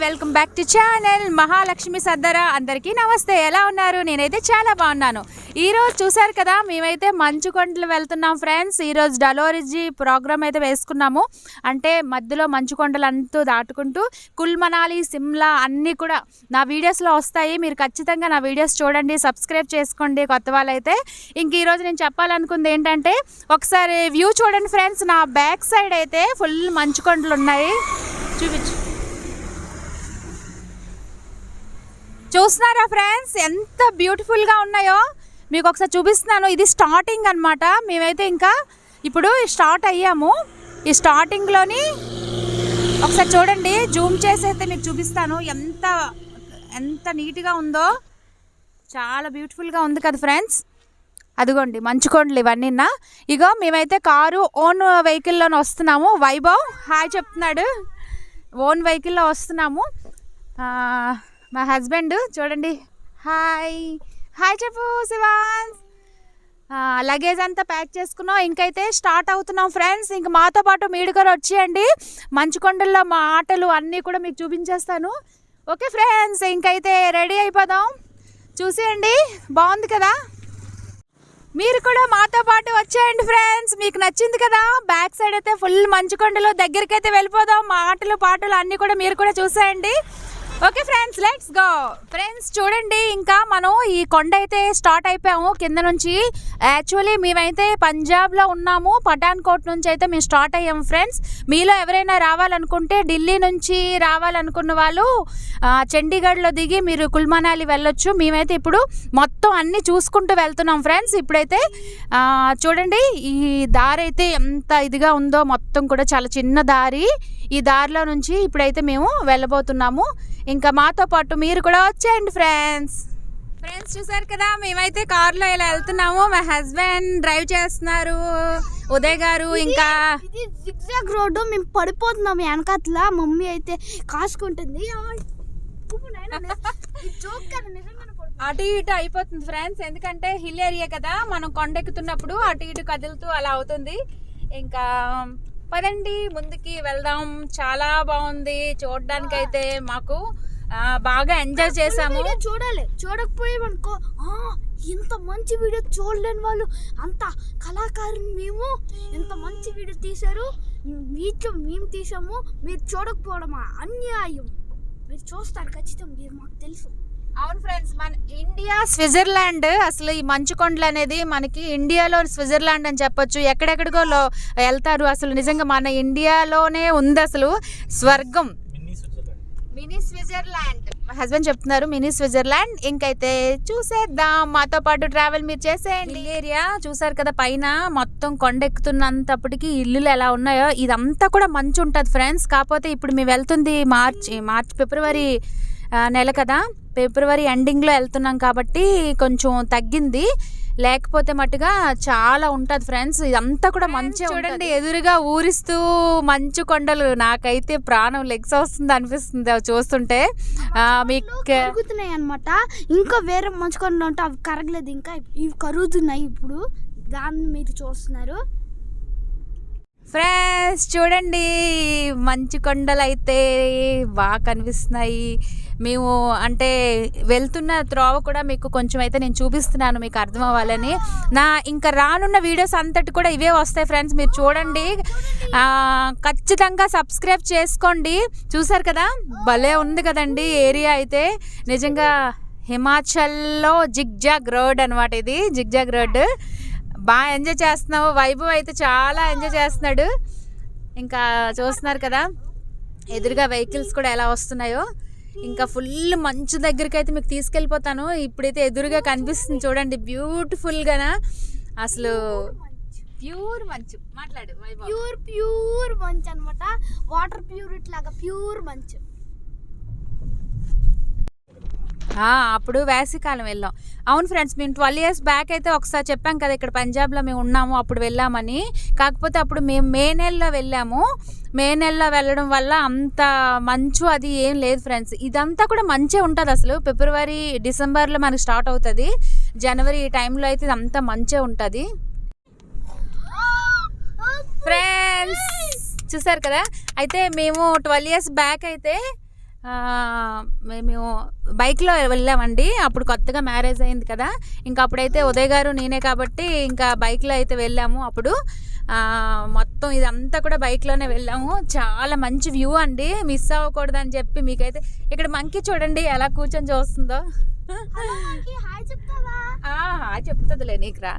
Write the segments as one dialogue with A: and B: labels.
A: Welcome back to channel Mahalakshmi సద్దరా. అందరికీ నమస్తే. ఎలా ఉన్నారు? నేనైతే చాలా బాగున్నాను. ఈరోజు చూసారు కదా, మేమైతే మంచు కొండలు వెళ్తున్నాం ఫ్రెండ్స్. ఈరోజు డలోరిజీ ప్రోగ్రామ్ అయితే వేసుకున్నాము. అంటే మధ్యలో మంచు కొండలు అంతా దాటుకుంటూ కుల్ మనాలి, సిమ్లా అన్నీ కూడా నా వీడియోస్లో వస్తాయి. మీరు ఖచ్చితంగా నా వీడియోస్ చూడండి, సబ్స్క్రైబ్ చేసుకోండి కొత్త వాళ్ళైతే. ఇంక ఈరోజు నేను చెప్పాలనుకుంది ఏంటంటే, ఒకసారి వ్యూ చూడండి ఫ్రెండ్స్. నా బ్యాక్ సైడ్ అయితే ఫుల్ మంచు కొండలు ఉన్నాయి. చూపించు. చూస్తున్నారా ఫ్రెండ్స్ ఎంత బ్యూటిఫుల్గా ఉన్నాయో? మీకు ఒకసారి చూపిస్తున్నాను. ఇది స్టార్టింగ్ అనమాట. మేమైతే ఇంకా ఇప్పుడు స్టార్ట్ అయ్యాము. ఈ స్టార్టింగ్లోని ఒకసారి చూడండి, జూమ్ చేసి అయితే మీకు చూపిస్తాను. ఎంత నీట్గా ఉందో, చాలా బ్యూటిఫుల్గా ఉంది కదా ఫ్రెండ్స్. అదిగోండి మంచు కొండలు ఇవన్నీ. ఇగో మేమైతే కారు ఓన్ వెహికల్లోనే వస్తున్నాము. వైభవ్ హాయ్ చెప్తున్నాడు. ఓన్ వెహికల్లో వస్తున్నాము. మా హస్బెండ్ చూడండి, హాయ్ హాయ్ చెప్పు శివాన్స్. లగేజ్ అంతా ప్యాక్ చేసుకున్నాం. ఇంకైతే స్టార్ట్ అవుతున్నాం ఫ్రెండ్స్. ఇంక మాతో పాటు మీరు కూడా వచ్చేయండి. మంచు కొండల్లో మా ఆటలు అన్నీ కూడా మీకు చూపించేస్తాను. ఓకే ఫ్రెండ్స్, ఇంకైతే రెడీ అయిపోదాం. చూసేయండి, బాగుంది కదా. మీరు కూడా మాతో పాటు వచ్చేయండి ఫ్రెండ్స్. మీకు నచ్చింది కదా. బ్యాక్ సైడ్ అయితే ఫుల్ మంచు కొండలు. దగ్గరికి అయితే వెళ్ళిపోదాం. మా ఆటలు పాటలు అన్నీ కూడా మీరు కూడా చూసేయండి. Okay friends, let's go. Friends చూడండి, ఇంకా మనం ఈ కొండ అయితే స్టార్ట్ అయిపోయాము కింద నుంచి. యాక్చువల్లీ మేమైతే పంజాబ్లో ఉన్నాము. పఠాన్కోట్ నుంచి అయితే మేము స్టార్ట్ అయ్యాము ఫ్రెండ్స్. మీలో ఎవరైనా రావాలనుకుంటే, ఢిల్లీ నుంచి రావాలనుకున్న వాళ్ళు చండీగఢ్లో దిగి మీరు కుల్ మనాలి వెళ్ళొచ్చు. మేమైతే ఇప్పుడు మొత్తం అన్నీ చూసుకుంటూ వెళ్తున్నాం ఫ్రెండ్స్. ఇప్పుడైతే చూడండి, ఈ దారి అయితే ఎంత ఇదిగా ఉందో. మొత్తం కూడా చాలా చిన్న దారి. ఈ దారిలో నుంచి ఇప్పుడైతే మేము వెళ్ళబోతున్నాము. ఇంకా మాతో పాటు మీరు కూడా వచ్చేయండి ఫ్రెండ్స్. ఫ్రెండ్స్ చూసారు కదా, మేమైతే కార్లో ఇలా వెళ్తున్నాము. మా హస్బెండ్ డ్రైవ్ చేస్తున్నారు, ఉదయ్ గారు. ఇంకా
B: జిగ్జాగ్ రోడ్డు, మేము పడిపోతున్నాము వెనకాతల. మమ్మీ అయితే కాసుకుంటుంది.
A: అటు ఇటు అయిపోతుంది ఫ్రెండ్స్. ఎందుకంటే హిల్ ఏరియా కదా, మనం కొండెక్కుతున్నప్పుడు అటు ఇటు కదులుతూ అలా అవుతుంది. ఇంకా పదండి ముందుకి వెళ్దాం. చాలా బాగుంది చూడడానికి. అయితే మాకు బాగా ఎంజాయ్ చేసాము.
B: చూడాలి, చూడకపోయామనుకో ఇంత మంచి వీడియో చూడలేని వాళ్ళు, అంత కళాకారులు మేము. ఇంత మంచి వీడియో తీశారు, మేము తీసాము. మీరు చూడకపోవడమా అన్యాయం. మీరు చూస్తారు ఖచ్చితంగా, మీరు మాకు తెలుసు.
A: అవును ఫ్రెండ్స్, మన ఇండియా స్విట్జర్లాండ్. అసలు ఈ మంచు కొండలు అనేది మనకి ఇండియాలో స్విట్జర్లాండ్ అని చెప్పొచ్చు. ఎక్కడెక్కడికో వెళ్తారు. అసలు నిజంగా మన ఇండియాలోనే ఉంది అసలు స్వర్గం. Mini Switzerland. మా హస్బెండ్ చెప్తున్నారు మినీ స్విట్జర్లాండ్. ఇంకైతే చూసేద్దాం, మాతో పాటు ట్రావెల్ మీరు చేసేయండి. ఏరియా చూసారు కదా, పైన మొత్తం కొండెక్కుతున్నంతప్పటికి ఇల్లులు ఎలా ఉన్నాయో. ఇదంతా కూడా మంచు ఉంటుంది ఫ్రెండ్స్. కాకపోతే ఇప్పుడు మేము వెళ్తుంది ఫిబ్రవరి నెల కదా. ఫిబ్రవరి ఎండింగ్లో వెళ్తున్నాం కాబట్టి కొంచెం తగ్గింది. లేకపోతే మట్టుగా చాలా ఉంటుంది ఫ్రెండ్స్. ఇదంతా కూడా మంచిగా చూడండి, ఎదురుగా ఊరిస్తూ మంచు కొండలు. నాకైతే ప్రాణం లెగ్స్ వస్తుంది అనిపిస్తుంది అవి చూస్తుంటే. మీకు
B: కరుగుతున్నాయి అనమాట. ఇంకా వేరే మంచు కొండలు ఉంటే అవి కరగలేదు, ఇంకా ఇవి కరుగుతున్నాయి. ఇప్పుడు దాన్ని మీరు చూస్తున్నారు
A: ఫ్రెండ్స్. చూడండి, మంచు కొండలు అయితే బాగా కనిపిస్తున్నాయి. మేము అంటే వెళ్తున్న త్రోవ కూడా మీకు కొంచెం అయితే నేను చూపిస్తున్నాను, మీకు అర్థం అవ్వాలని. ఇంకా రానున్న వీడియోస్ అంతటి కూడా ఇవే వస్తాయి ఫ్రెండ్స్. మీరు చూడండి, ఖచ్చితంగా సబ్స్క్రైబ్ చేసుకోండి. చూసారు కదా, భలే ఉంది కదండి ఏరియా అయితే. నిజంగా హిమాచల్లో జిగ్జాగ్ రోడ్ అనమాట. ఇది జిగ్జాగ్ రోడ్. బాగా ఎంజాయ్ చేస్తున్నావు. వైభవ్ అయితే చాలా ఎంజాయ్ చేస్తున్నాడు. ఇంకా చూస్తున్నారు కదా ఎదురుగా వెహికల్స్ కూడా ఎలా వస్తున్నాయో. ఇంకా ఫుల్ మంచు దగ్గరికి అయితే మీకు తీసుకెళ్ళిపోతాను. ఇప్పుడైతే ఎదురుగా కనిపిస్తుంది చూడండి, బ్యూటిఫుల్గా. అసలు ప్యూర్ మంచు. మాట్లాడు వైభవ్.
B: ప్యూర్ మంచు అనమాట. వాటర్ ప్యూరిటీ లాగా ప్యూర్ మంచు.
A: అప్పుడు వేసవికాలం వెళ్ళాం. అవును ఫ్రెండ్స్, మేము 12 years బ్యాక్ అయితే ఒకసారి చెప్పాం కదా, ఇక్కడ పంజాబ్లో మేము ఉన్నాము, అప్పుడు వెళ్ళామని. కాకపోతే అప్పుడు మేము మే నెలలో వెళ్ళాము. మే నెలలో వెళ్ళడం వల్ల అంత మంచు అది ఏం లేదు ఫ్రెండ్స్. ఇదంతా కూడా మంచే ఉంటుంది అసలు. ఫిబ్రవరి డిసెంబర్లో మనకి స్టార్ట్ అవుతుంది. జనవరి ఈ టైంలో అయితే ఇదంతా మంచే ఉంటుంది ఫ్రెండ్స్. చూసారు కదా. అయితే మేము 12 years బ్యాక్ అయితే మేము బైక్లో వెళ్ళామండి. అప్పుడు కొత్తగా మ్యారేజ్ అయింది కదా, ఇంకా అప్పుడైతే ఉదయ్ గారు నేనే కాబట్టి ఇంకా బైక్లో అయితే వెళ్ళాము. అప్పుడు మొత్తం ఇదంతా కూడా బైక్లోనే వెళ్ళాము. చాలా మంచి వ్యూ అండి, మిస్ అవ్వకూడదని చెప్పి. మీకైతే ఇక్కడ మంకీ చూడండి ఎలా కూర్చొని చూస్తుందో. చెప్తుందిలే నీకురా.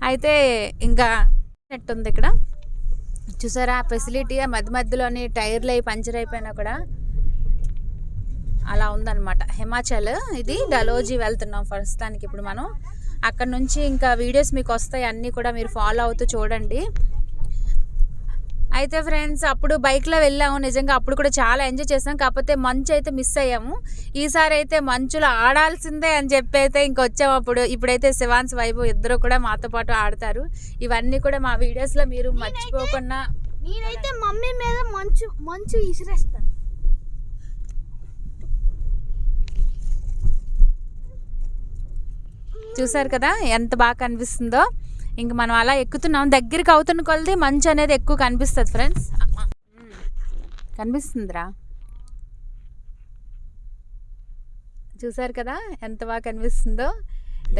A: అయితే ఇంకా నెట్ ఉంది ఇక్కడ చూసారా, ఫెసిలిటీ మధ్య మధ్యలోని టైర్లు అయి పంచర్ అయిపోయినా కూడా అలా ఉందన్నమాట. హిమాచల్ ఇది డలోజీ వెళ్తున్నాం ప్రస్తుతానికి ఇప్పుడు మనం. అక్కడ నుంచి ఇంకా వీడియోస్ మీకు వస్తాయి, అన్నీ కూడా మీరు ఫాలో అవుతూ చూడండి. అయితే ఫ్రెండ్స్ అప్పుడు బైక్లో వెళ్ళాము, నిజంగా అప్పుడు కూడా చాలా ఎంజాయ్ చేసాం. కాకపోతే మంచు అయితే మిస్ అయ్యాము. ఈసారి అయితే మంచులో ఆడాల్సిందే అని చెప్పి అయితే ఇంకొచ్చాము. ఇప్పుడైతే శివాన్స్ వైభవ్ ఇద్దరు కూడా మాతో పాటు ఆడతారు. ఇవన్నీ కూడా మా వీడియోస్లో మీరు మర్చిపోకుండా.
B: నేనైతే మమ్మీ మీద మంచు విసిరేస్తాను.
A: చూసారు కదా ఎంత బాగా కనిపిస్తుందో. ఇంక మనం అలా ఎక్కుతున్నాం, దగ్గరికి అవుతున్న కొలది మంచు అనేది ఎక్కువ కనిపిస్తుంది ఫ్రెండ్స్. కనిపిస్తుందిరా, చూసారు కదా ఎంత బాగా కనిపిస్తుందో.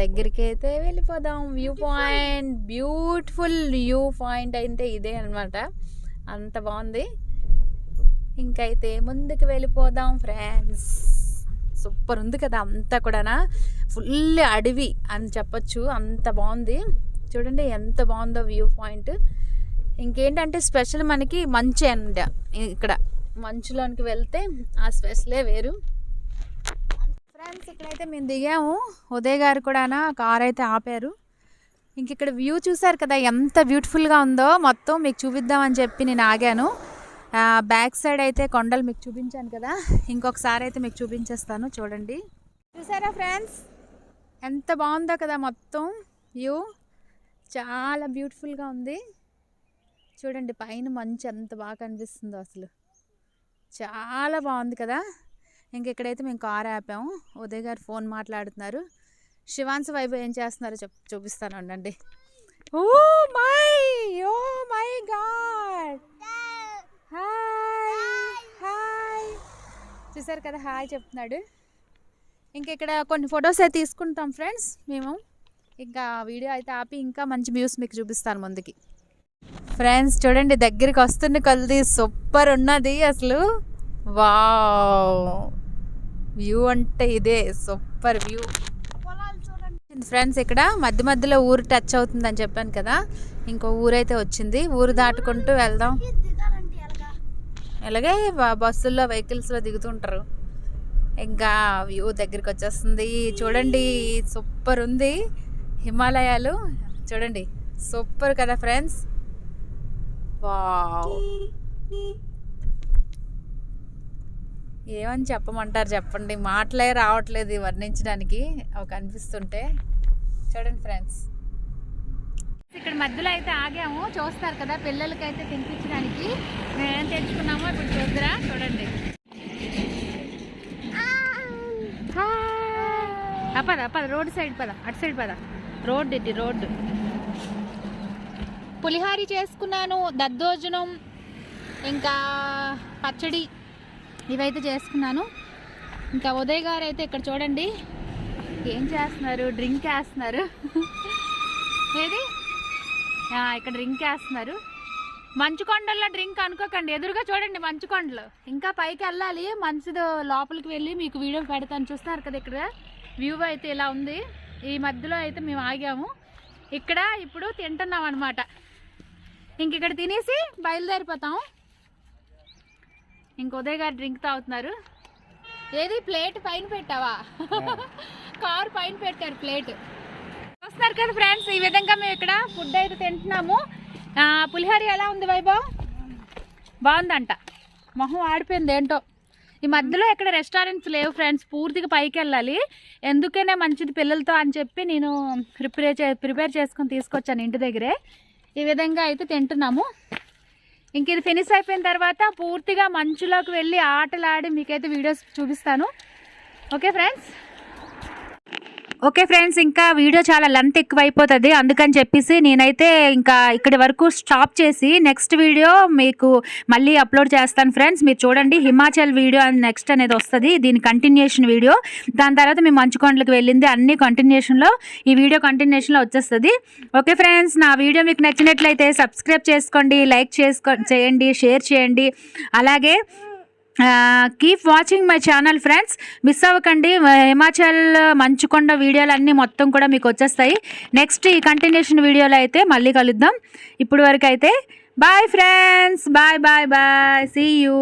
A: దగ్గరికి అయితే వెళ్ళిపోదాం. View point, beautiful view point అయితే ఇదే అనమాట, అంత బాగుంది. ఇంకైతే ముందుకు వెళ్ళిపోదాం ఫ్రెండ్స్. సూపర్ ఉంది కదా అంతా కూడా, ఫుల్ అడవి అని చెప్పొచ్చు, అంత బాగుంది. చూడండి ఎంత బాగుందో వ్యూ పాయింట్. ఇంకేంటంటే స్పెషల్ మనకి మంచు అండి, ఇక్కడ మంచులోనికి వెళ్తే ఆ స్పెషలే వేరు. ఫ్రెండ్స్ ఇక్కడైతే మేము దిగాము, ఉదయ్ గారు కూడా కార్ అయితే ఆపారు. ఇంక ఇక్కడ వ్యూ చూసారు కదా ఎంత బ్యూటిఫుల్గా ఉందో, మొత్తం మీకు చూపిద్దామని చెప్పి నేను ఆగాను. బ్యాక్ సైడ్ అయితే కొండలు మీకు చూపించాను కదా, ఇంకొకసారి అయితే మీకు చూపించేస్తాను చూడండి. చూసారా ఫ్రెండ్స్ ఎంత బాగుందో కదా మొత్తం వ్యూ, చాలా బ్యూటిఫుల్గా ఉంది. చూడండి పైన మంచు ఎంత బాగా కనిపిస్తుందో, అసలు చాలా బాగుంది కదా. ఇంక ఇక్కడైతే మేము కార్ ఆపాము, ఉదయ్ గారు ఫోన్ మాట్లాడుతున్నారు. శివాన్స్ వైభవ్ ఏం చేస్తున్నారో చూపిస్తాను ఉండండి. ఓ మై గాడ్, హాయ్ చూసారు కదా, హాయ్ చెప్తున్నాడు. ఇంక ఇక్కడ కొన్ని ఫొటోస్ అయితే తీసుకుంటాం ఫ్రెండ్స్ మేము. ఇంకా వీడియో అయితే ఆపి ఇంకా మంచి వ్యూస్ మీకు చూపిస్తాను ముందుకి. ఫ్రెండ్స్ చూడండి దగ్గరికి వస్తున్న కొలది సూపర్ ఉన్నది అసలు. వావ్, వ్యూ అంటే ఇదే, సూపర్ వ్యూ. ఫ్రెండ్స్ ఇక్కడ మధ్య మధ్యలో ఊరు టచ్ అవుతుందని చెప్పాను కదా, ఇంకో ఊరైతే వచ్చింది. ఊరు దాటుకుంటూ వెళ్దాం. ఇలాగే బస్సుల్లో వెహికల్స్లో దిగుతుంటారు. ఇంకా వ్యూ దగ్గరికి వచ్చేస్తుంది. చూడండి సూపర్ ఉంది, హిమాలయాలు చూడండి సూపర్ కదా ఫ్రెండ్స్. వావ్, ఏమని చెప్పమంటారు చెప్పండి, మాటలే రావట్లేదు వర్ణించడానికి అవి కనిపిస్తుంటే. చూడండి ఫ్రెండ్స్ ఇక్కడ మధ్యలో అయితే ఆగాము, చూస్తారు కదా పిల్లలకైతే తినిపించడానికి మేమేం తెచ్చుకున్నామో ఇప్పుడు చూద్దరా. చూడండి పద రోడ్ సైడ్ పద, అటు సైడ్ పద, రోడ్ ఇది రోడ్డు. పులిహారి చేసుకున్నాను, దద్దోజనం ఇంకా పచ్చడి ఇవైతే చేసుకున్నాను. ఇంకా ఉదయ్ గారు అయితే ఇక్కడ చూడండి ఏం చేస్తున్నారు, డ్రింక్ వేస్తున్నారు. ఏది ఇక్కడ డ్రింక్ వేస్తున్నారు. మంచుకొండల్లో డ్రింక్ అనుకోకండి, ఎదురుగా చూడండి మంచుకొండలు. ఇంకా పైకి వెళ్ళాలి, మంచుది లోపలికి వెళ్ళి మీకు వీడియో పెడతాను. చూస్తున్నారు కదా ఇక్కడ వ్యూ అయితే ఇలా ఉంది. ఈ మధ్యలో అయితే మేము ఆగాము, ఇక్కడ ఇప్పుడు తింటున్నాం అనమాట. ఇంక ఇక్కడ తినేసి బయలుదేరిపోతాం. ఇంక ఉదయ్ గారు డ్రింక్ తాగుతున్నారు. ఏది ప్లేట్ పైన పెట్టావా? కారు పైన పెట్టారు ప్లేట్. చూస్తున్నారు కదా ఫ్రెండ్స్, ఈ విధంగా మేము ఇక్కడ ఫుడ్ అయితే తింటున్నాము. పులిహోర ఎలా ఉంది వైభవ్? బాగుందంట, మొహం ఆడిపోయింది ఏంటో. ఈ మధ్యలో ఎక్కడ రెస్టారెంట్స్ లేవు ఫ్రెండ్స్, పూర్తిగా పైకి వెళ్ళాలి. ఎందుకైనా మంచిది పిల్లలతో అని చెప్పి నేను ప్రిపేర్ చేసుకొని తీసుకొచ్చాను ఇంటి దగ్గరే. ఈ విధంగా అయితే తింటున్నాము. ఇంక ఇది ఫినిష్ అయిపోయిన తర్వాత పూర్తిగా మంచులోకి వెళ్ళి ఆటలాడి మీకైతే వీడియోస్ చూపిస్తాను. Okay friends. ఓకే ఫ్రెండ్స్, ఇంకా వీడియో చాలా లెంత్ ఎక్కువైపోతుంది, అందుకని చెప్పేసి నేనైతే ఇంకా ఇక్కడి వరకు స్టాప్ చేసి నెక్స్ట్ వీడియో మీకు మళ్ళీ అప్లోడ్ చేస్తాను ఫ్రెండ్స్. మీరు చూడండి, హిమాచల్ వీడియో నెక్స్ట్ అనేది వస్తుంది, దీని కంటిన్యూషన్ వీడియో. దాని తర్వాత మేము మంచుకొండలకు వెళ్ళింది అన్ని కంటిన్యూషన్లో, ఈ వీడియో కంటిన్యూషన్లో వచ్చేస్తుంది. ఓకే ఫ్రెండ్స్, నా వీడియో మీకు నచ్చినట్లయితే సబ్స్క్రైబ్ చేసుకోండి, లైక్ చేయండి, షేర్ చేయండి. అలాగే keep watching my channel friends. Miss అవ్వకండి, హిమాచల్ మంచుకొండ వీడియోలు అన్నీ మొత్తం కూడా మీకు వచ్చేస్తాయి. నెక్స్ట్ ఈ కంటిన్యూషన్ వీడియోలో అయితే మళ్ళీ కలుద్దాం. ఇప్పుడు వరకు అయితే bye friends, bye bye bye, see you.